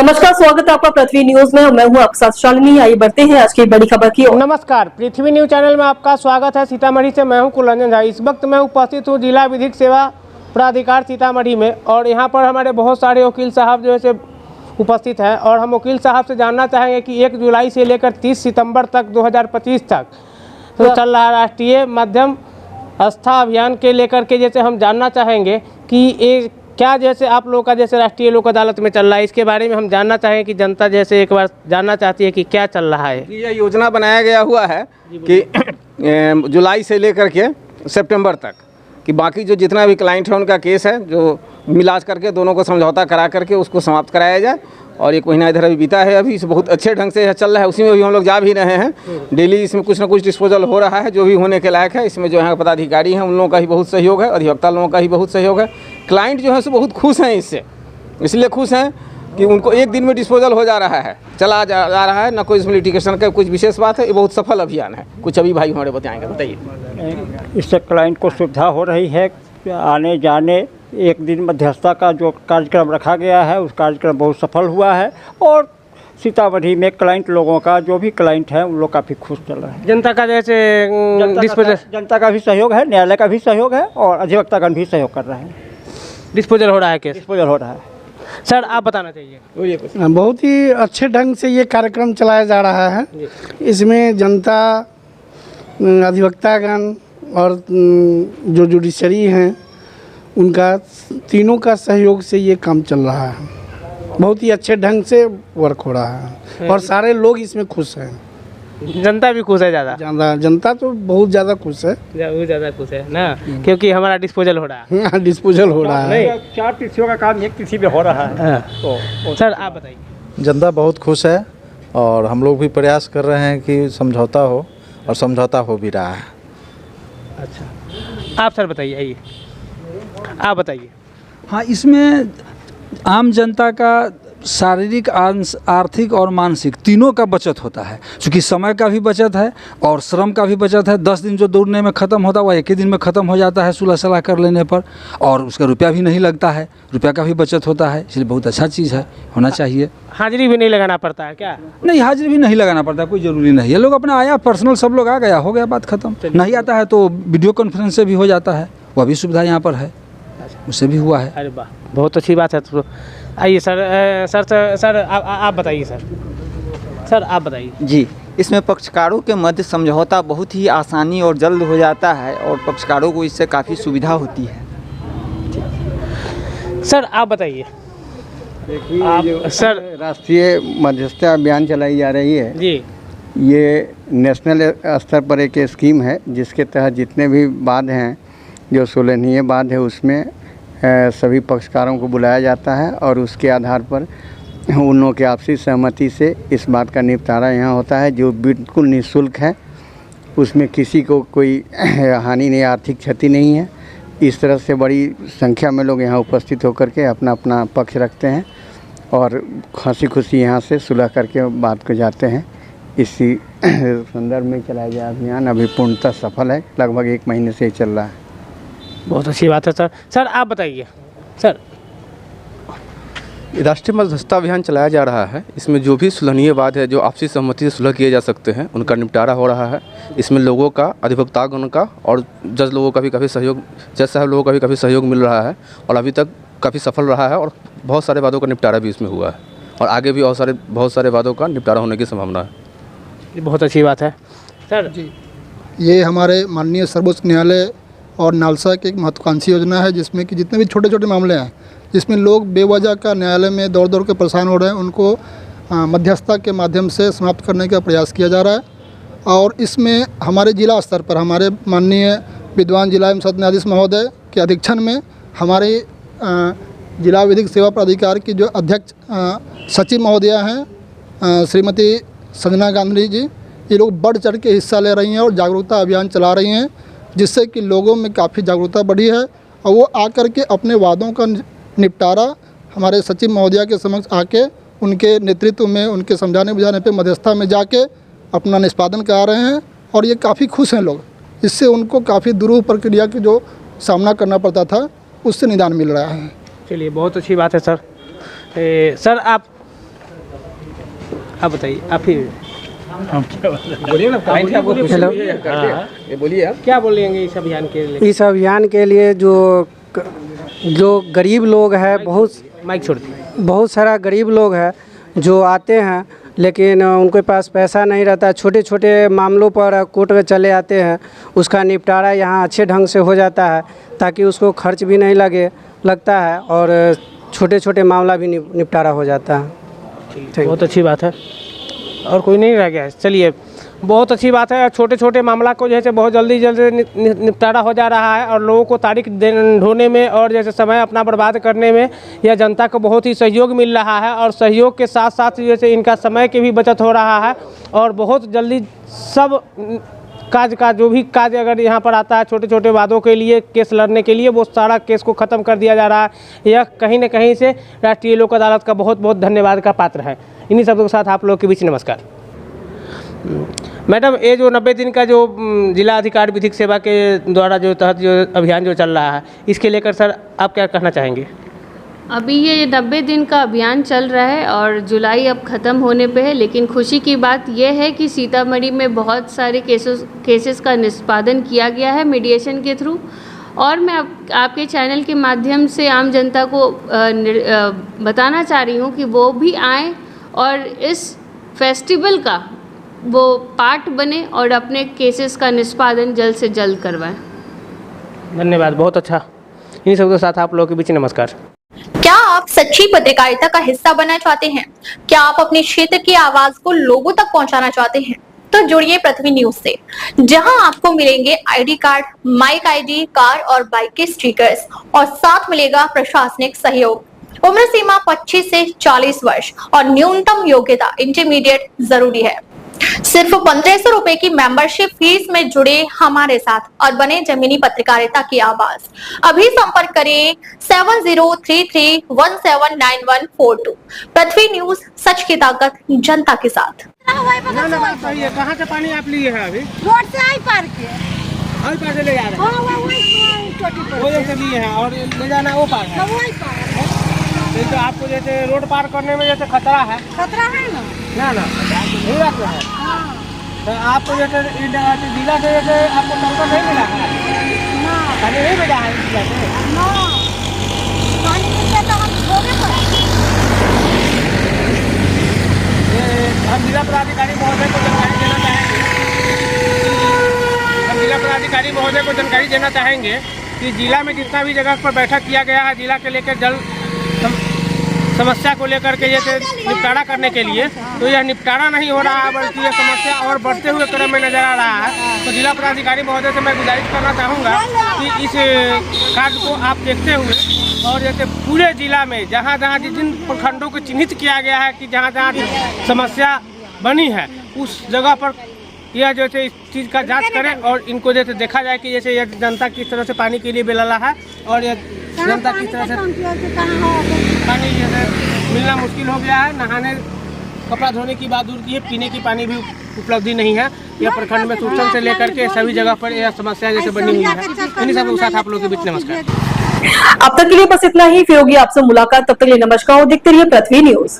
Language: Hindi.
नमस्कार, स्वागत है आपका पृथ्वी न्यूज में। मैं हूं आपके साथ शालिनी। आइए बढ़ते हैं आज की बड़ी खबर की ओर। नमस्कार, पृथ्वी न्यूज चैनल में आपका स्वागत है। सीतामढ़ी से मैं हूं कुलरंजन झा। इस वक्त मैं उपस्थित हूं जिला विधिक सेवा प्राधिकार सीतामढ़ी में, और यहां पर हमारे बहुत सारे वकील साहब जो है से उपस्थित हैं, और हम वकील साहब से जानना चाहेंगे कि 1 जुलाई से लेकर 30 सितंबर तक 2025 तक तो चल रहा राष्ट्रीय मध्यम आस्था अभियान के लेकर के जैसे हम जानना चाहेंगे कि ये क्या जैसे आप लोगों का जैसे राष्ट्रीय लोक अदालत में चल रहा है, इसके बारे में हम जानना चाहेंगे कि जनता जैसे एक बार जानना चाहती है कि क्या चल रहा है। ये योजना बनाया गया हुआ है कि जुलाई से लेकर के सितंबर तक कि बाकी जो जितना भी क्लाइंट है उनका केस है जो मिलाज करके दोनों को समझौता करा करके उसको समाप्त कराया जाए। और 1 महीना इधर अभी बीता है, अभी इसे बहुत अच्छे ढंग से चल रहा है। उसी में भी हम लोग जा भी रहे हैं। डेली इसमें कुछ ना कुछ डिस्पोजल हो रहा है जो भी होने के लायक है। इसमें जो है पदाधिकारी हैं उन लोगों का ही बहुत सहयोग है, अधिवक्ता लोगों का ही बहुत सहयोग है। क्लाइंट जो है सो बहुत खुश हैं इससे, इसलिए खुश हैं कि उनको 1 दिन में डिस्पोजल हो जा रहा है, चला जा रहा है। ना कोई इसमें लिटिगेशन का कुछ विशेष बात है। ये बहुत सफल अभियान है। कुछ अभी भाई हमारे बताएंगे, बताइए। इससे क्लाइंट को सुविधा हो रही है आने जाने। 1 दिन मध्यस्थता का जो कार्यक्रम रखा गया है उस कार्यक्रम बहुत सफल हुआ है, और सीतामढ़ी में क्लाइंट लोगों का जो भी क्लाइंट है उन लोग काफ़ी खुश चल रहे हैं। जनता का जैसे जनता का भी सहयोग है, न्यायालय का भी सहयोग है, और अधिवक्तागण भी सहयोग कर रहे हैं। डिस्पोजल हो रहा है, केस डिस्पोजल हो रहा है। सर आप बताना चाहिए। बहुत ही अच्छे ढंग से ये कार्यक्रम चलाया जा रहा है। इसमें जनता, अधिवक्तागण और जो जुडिशरी हैं उनका तीनों का सहयोग से ये काम चल रहा है। बहुत ही अच्छे ढंग से वर्क हो रहा है और सारे लोग इसमें खुश हैं। जनता भी खुश है ज़्यादा। जनता तो बहुत ज़्यादा खुश है, बहुत ज़्यादा खुश है ना, क्योंकि हमारा डिस्पोजल हो रहा है। डिस्पोजल हो रहा है। 4 तिथियों का काम 1 तिथि में हो रहा है। तो सर आप बताइए। जनता बहुत खुश है और हम लोग भी प्रयास कर रहे हैं कि समझौता हो, और समझौता हो भी रहा है। अच्छा, आप सर बताइए। आइए आप बताइए। हाँ, इसमें आम जनता का शारीरिक, आर्थिक और मानसिक तीनों का बचत होता है। क्योंकि समय का भी बचत है और श्रम का भी बचत है। 10 दिन जो दौड़ने में ख़त्म होता है वह 1 ही दिन में ख़त्म हो जाता है सुलह सलाह कर लेने पर, और उसका रुपया भी नहीं लगता है, रुपया का भी बचत होता है। इसलिए बहुत अच्छा चीज़ है, होना चाहिए। हाजिरी भी नहीं लगाना पड़ता है क्या? नहीं, हाजिरी भी नहीं लगाना पड़ता, कोई ज़रूरी नहीं है। लोग अपना आया पर्सनल, सब लोग आ गया, हो गया, बात ख़त्म। नहीं आता है तो वीडियो कॉन्फ्रेंस से भी हो जाता है, वह भी सुविधा यहाँ पर है, उससे भी हुआ है। अरे वाह, बहुत अच्छी बात है। तो आइए सर आप बताइए। सर आप बताइए। जी, इसमें पक्षकारों के मध्य समझौता बहुत ही आसानी और जल्द हो जाता है, और पक्षकारों को इससे काफ़ी सुविधा होती है। सर आप बताइए। देखिए, सर राष्ट्रीय मध्यस्थता अभियान चलाई जा रही है जी, ये नेशनल स्तर पर एक स्कीम है जिसके तहत जितने भी वाद हैं, जो सुलहनीय वाद है, उसमें सभी पक्षकारों को बुलाया जाता है, और उसके आधार पर उन लोगों की आपसी सहमति से इस बात का निपटारा यहाँ होता है, जो बिल्कुल निःशुल्क है। उसमें किसी को कोई हानि नहीं, आर्थिक क्षति नहीं है। इस तरह से बड़ी संख्या में लोग यहाँ उपस्थित होकर के अपना अपना पक्ष रखते हैं और हंसी खुशी यहाँ से सुलह करके बात को जाते हैं। इसी संदर्भ में चलाया गया अभियान अभी पूर्णतः सफल है। लगभग 1 महीने से चल रहा है। बहुत अच्छी बात है सर। सर आप बताइए। सर राष्ट्रीय मध्यस्थता अभियान चलाया जा रहा है। इसमें जो भी सुलहनीय वाद है, जो आपसी सहमति से सुलह किए जा सकते हैं, उनका निपटारा हो रहा है। इसमें लोगों का, अधिवक्तागण का और जज लोगों का भी काफ़ी सहयोग, जज साहब लोगों का भी काफ़ी सहयोग मिल रहा है, और अभी तक काफ़ी सफल रहा है, और बहुत सारे वादों का निपटारा भी इसमें हुआ है, और आगे भी बहुत सारे वादों का निपटारा होने की संभावना है। ये बहुत अच्छी बात है। सर जी, ये हमारे माननीय सर्वोच्च न्यायालय और नालसा की एक महत्वाकांक्षी योजना है, जिसमें कि जितने भी छोटे छोटे मामले हैं जिसमें लोग बेवजह का न्यायालय में दौड़ दौड़ के परेशान हो रहे हैं, उनको मध्यस्थता के माध्यम से समाप्त करने का प्रयास किया जा रहा है। और इसमें हमारे जिला स्तर पर हमारे माननीय विद्वान जिला एवं सत्र न्यायाधीश महोदय के अध्यक्षन में हमारे जिला विधिक सेवा प्राधिकार की जो अध्यक्ष सचिव महोदया हैं श्रीमती संजना गांधी जी, ये लोग बढ़ चढ़ के हिस्सा ले रही हैं और जागरूकता अभियान चला रही हैं, जिससे कि लोगों में काफ़ी जागरूकता बढ़ी है, और वो आकर के अपने वादों का निपटारा हमारे सचिव महोदया के समक्ष आके उनके नेतृत्व में, उनके समझाने बुझाने पे मध्यस्थता में जाके अपना निष्पादन करा रहे हैं, और ये काफ़ी खुश हैं लोग। इससे उनको काफ़ी दुरूह प्रक्रिया की जो सामना करना पड़ता था उससे निदान मिल रहा है। चलिए, बहुत अच्छी बात है सर। सर आप आप बताइए, आप ही बोलिए ना, क्लाइंट है, आपको खुशी हेलो। हुई है करके। ये बोलिए आप। क्या बोलेंगे इस अभियान के लिए? इस अभियान के लिए जो गरीब लोग हैं, माइक छोड़ दीजिए। बहुत सारा गरीब लोग हैं जो आते हैं, लेकिन उनके पास पैसा नहीं रहता। छोटे छोटे मामलों पर कोर्ट में चले आते हैं, उसका निपटारा यहाँ अच्छे ढंग से हो जाता है ताकि उसको खर्च भी नहीं लगता है और छोटे छोटे मामला भी निपटारा हो जाता है। बहुत अच्छी बात है। और कोई नहीं रह गया है, चलिए बहुत अच्छी बात है। छोटे छोटे मामला को जैसे बहुत जल्दी निपटारा हो जा रहा है और लोगों को तारीख ढूंढने में और जैसे समय अपना बर्बाद करने में यह जनता को बहुत ही सहयोग मिल रहा है। और सहयोग के साथ साथ जैसे इनका समय की भी बचत हो रहा है और बहुत जल्दी सब जो भी काज अगर यहाँ पर आता है छोटे छोटे वादों के लिए, केस लड़ने के लिए, वो सारा केस को ख़त्म कर दिया जा रहा है। यह कहीं न कहीं से राष्ट्रीय लोक अदालत का बहुत बहुत धन्यवाद का पात्र है। इन्हीं शब्दों के साथ आप लोग के बीच नमस्कार। मैडम, ये जो 90 दिन का जो जिला अधिकारी विधिक सेवा के द्वारा जो तहत जो अभियान जो चल रहा है, इसके लेकर सर आप क्या कहना चाहेंगे? अभी ये 90 दिन का अभियान चल रहा है और जुलाई अब ख़त्म होने पे है, लेकिन खुशी की बात यह है कि सीतामढ़ी में बहुत सारे केसेस का निष्पादन किया गया है मीडिएशन के थ्रू। और मैं आपके चैनल के माध्यम से आम जनता को बताना चाह रही हूँ कि वो भी आएँ और इस फेस्टिवल का वो पार्ट बने और अपने केसेस का निष्पादन जल्द से जल्द करवाएं। धन्यवाद, बहुत अच्छा। इन्हीं सब के साथ आप लोगों के बीच नमस्कार। क्या आप सच्ची पत्रकारिता का हिस्सा बनना चाहते हैं? क्या आप अपने क्षेत्र की आवाज को लोगों तक पहुंचाना चाहते हैं? तो जुड़िए पृथ्वी न्यूज से, जहां आपको मिलेंगे ID card, mic ID, car और बाइक के स्टिकर्स और साथ मिलेगा प्रशासनिक सहयोग। उम्र सीमा 25 से 40 वर्ष और न्यूनतम योग्यता इंटरमीडिएट जरूरी है। सिर्फ 1500 रुपए की मेंबरशिप फीस में जुड़े हमारे साथ और बने जमीनी पत्रकारिता की आवाज। अभी संपर्क करें 7033179142। पृथ्वी न्यूज, सच की ताकत जनता के साथ। कहाँ से पानी आप लिए हैं? अभी रोड से आई पार के से ले जा रहे हैं। वो जैसे लिए हैं और ले जाना वो पार है। तो आपको जैसे रोड पार करने में जैसे खतरा है ना नहीं रखना है। तो आपको जैसे जिला से जैसे आपको टंकर नहीं मिला है, पानी नहीं मिला है जिला से। हम जिला पदाधिकारी महोदय को जानकारी देना चाहेंगे कि जिला में जितना भी जगह पर बैठक किया गया है, जिला के लेकर जल समस्या को लेकर के जैसे निपटारा करने के लिए, तो यह निपटारा नहीं हो रहा है बल्कि यह समस्या और बढ़ते हुए क्रम में नजर आ रहा है। तो जिला पदाधिकारी महोदय से मैं गुजारिश करना चाहूँगा कि इस कार्य को आप देखते हुए और जैसे पूरे जिला में जहाँ जहाँ जिन प्रखंडों को चिन्हित किया गया है कि जहाँ जहाँ समस्या बनी है, उस जगह पर यह जैसे इस चीज़ का जांच करें और इनको जैसे देखा जाए कि जैसे यह जनता किस तरह से पानी के लिए बेलला है और यह जनता किस तरह से पानी जैसे मिलना मुश्किल हो गया है। नहाने, कपड़ा धोने की बात दूर की है, पीने की पानी भी उपलब्धि नहीं है। यह प्रखंड में सूचन से लेकर के सभी जगह पर यह समस्या जैसे बनी हुई है। इन्हीं सब के साथ आप लोगों के बीच नमस्कार। अब तक के लिए बस इतना ही। फिर होगी आपसे मुलाकात, तब तक के लिए नमस्कार और देखते रहिए पृथ्वी न्यूज।